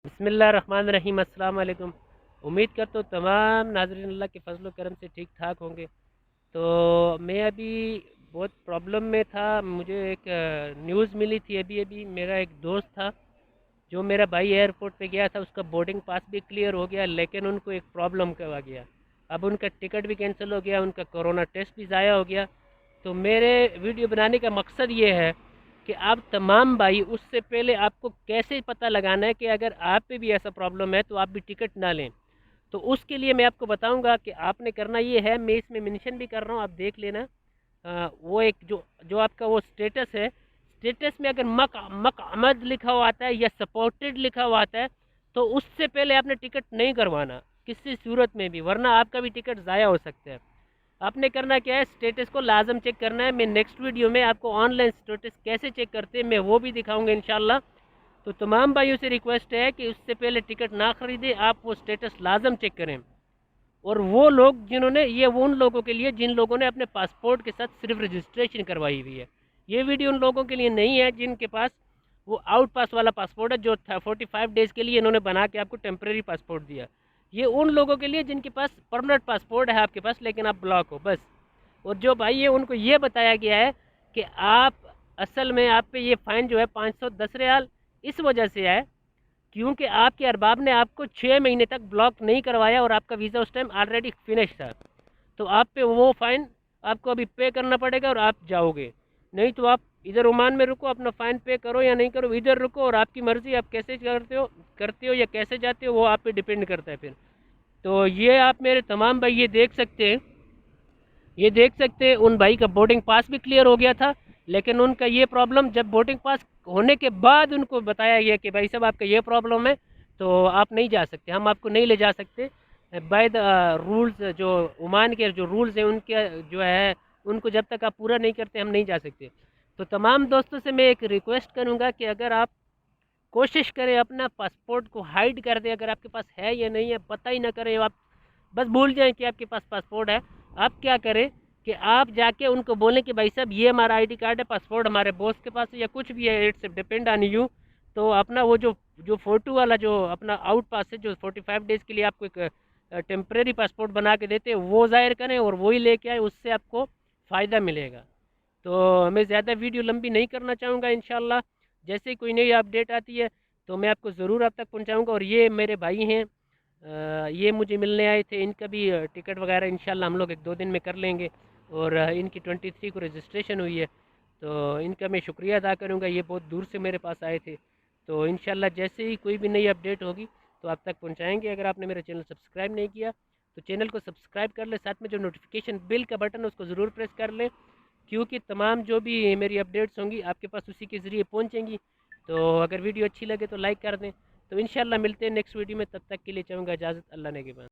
बिस्मिल्लाहिर्रहमानिर्रहीम। अस्सलाम वालेकुम। उम्मीद करता हूँ तमाम नाज़रीन अल्लाह के फजल करम से ठीक ठाक होंगे। तो मैं अभी बहुत प्रॉब्लम में था। मुझे एक न्यूज़ मिली थी अभी अभी। मेरा एक दोस्त था जो मेरा भाई एयरपोर्ट पे गया था, उसका बोर्डिंग पास भी क्लियर हो गया, लेकिन उनको एक प्रॉब्लम करवा गया। अब उनका टिकट भी कैंसिल हो गया, उनका कोरोना टेस्ट भी ज़ाया हो गया। तो मेरे वीडियो बनाने का मकसद ये है कि आप तमाम भाई, उससे पहले आपको कैसे पता लगाना है कि अगर आप पे भी ऐसा प्रॉब्लम है तो आप भी टिकट ना लें। तो उसके लिए मैं आपको बताऊंगा कि आपने करना ये है। मैं इसमें मेंशन भी कर रहा हूँ, आप देख लेना। वो एक जो जो आपका वो स्टेटस है, स्टेटस में अगर मकअमद लिखा हुआ आता है या सपोर्टेड लिखा हुआ आता है, तो उससे पहले आपने टिकट नहीं करवाना किसी सूरत में भी, वरना आपका भी टिकट ज़ाया हो सकता है। आपने करना क्या है, स्टेटस को लाजम चेक करना है। मैं नेक्स्ट वीडियो में आपको ऑनलाइन स्टेटस कैसे चेक करते हैं मैं वो भी दिखाऊंगा इंशाल्लाह। तो तमाम भाइयों से रिक्वेस्ट है कि उससे पहले टिकट ना खरीदें, आप वो स्टेटस लाजम चेक करें। और वो लोग जिन्होंने, ये वो उन लोगों के लिए जिन लोगों ने अपने पासपोर्ट के साथ सिर्फ रजिस्ट्रेशन करवाई हुई है। ये वीडियो उन लोगों के लिए नहीं है जिनके पास वो आउट पास वाला पासपोर्ट है, जो 45 डेज़ के लिए इन्होंने बना के आपको टेम्प्रेरी पासपोर्ट दिया। ये उन लोगों के लिए जिनके पास परमानेंट पासपोर्ट है आपके पास, लेकिन आप ब्लॉक हो बस। और जो भाई है उनको ये बताया गया है कि आप, असल में आप पे ये फ़ाइन जो है 510 रियाल इस वजह से है क्योंकि आपके अरबाब ने आपको 6 महीने तक ब्लॉक नहीं करवाया और आपका वीज़ा उस टाइम ऑलरेडी फिनिश था। तो आप पे वो फ़ाइन आपको अभी पे करना पड़ेगा और आप जाओगे। नहीं तो आप इधर ओमान में रुको, अपना फ़ाइन पे करो या नहीं करो, इधर रुको और आपकी मर्ज़ी, आप कैसे करते हो या कैसे जाते हो वो आप पे डिपेंड करता है फिर। तो ये आप मेरे तमाम भाई ये देख सकते हैं, ये देख सकते हैं उन भाई का बोर्डिंग पास भी क्लियर हो गया था, लेकिन उनका ये प्रॉब्लम जब बोर्डिंग पास होने के बाद उनको बताया गया कि भाई साहब आपका ये प्रॉब्लम है, तो आप नहीं जा सकते, हम आपको नहीं ले जा सकते। बाय द रूल्स, जो ओमान के जो रूल्स हैं उनके जो है, उनको जब तक आप पूरा नहीं करते हम नहीं जा सकते। तो तमाम दोस्तों से मैं एक रिक्वेस्ट करूँगा कि अगर आप कोशिश करें अपना पासपोर्ट को हाइड कर दें, अगर आपके पास है या नहीं है पता ही ना करें, आप बस भूल जाएं कि आपके पास पासपोर्ट है। आप क्या करें कि आप जाके उनको बोलें कि भाई साहब ये हमारा आईडी कार्ड है, पासपोर्ट हमारे बॉस के पास है या कुछ भी है, इट्स डिपेंड ऑन यू। तो अपना वो जो जो फ़ोटो वाला जो अपना आउट पास है, जो 45 डेज़ के लिए आपको एक टेम्प्रेरी पासपोर्ट बना के देते हैं, वो ज़ाहिर करें और वही लेके आए, उससे आपको फ़ायदा मिलेगा। तो मैं ज़्यादा वीडियो लंबी नहीं करना चाहूँगा। इंशाल्लाह जैसे ही कोई नई अपडेट आती है तो मैं आपको ज़रूर आप तक पहुँचाऊँगा। और ये मेरे भाई हैं, ये मुझे मिलने आए थे, इनका भी टिकट वगैरह इंशाल्लाह हम लोग 1-2 दिन में कर लेंगे। और इनकी 23 को रजिस्ट्रेशन हुई है, तो इनका मैं शुक्रिया अदा करूँगा, ये बहुत दूर से मेरे पास आए थे। तो इंशाल्लाह जैसे ही कोई भी नई अपडेट होगी तो आप तक पहुँचाएँगे। अगर आपने मेरा चैनल सब्सक्राइब नहीं किया तो चैनल को सब्सक्राइब कर ले, साथ में जो नोटिफिकेशन बिल का बटन है उसको ज़रूर प्रेस कर लें, क्योंकि तमाम जो भी मेरी अपडेट्स होंगी आपके पास उसी के ज़रिए पहुँचेंगी। तो अगर वीडियो अच्छी लगे तो लाइक कर दें। तो इंशाल्लाह मिलते हैं नेक्स्ट वीडियो में, तब तक के लिए चाहूँगा इजाज़त, अल्लाह ने के बाद।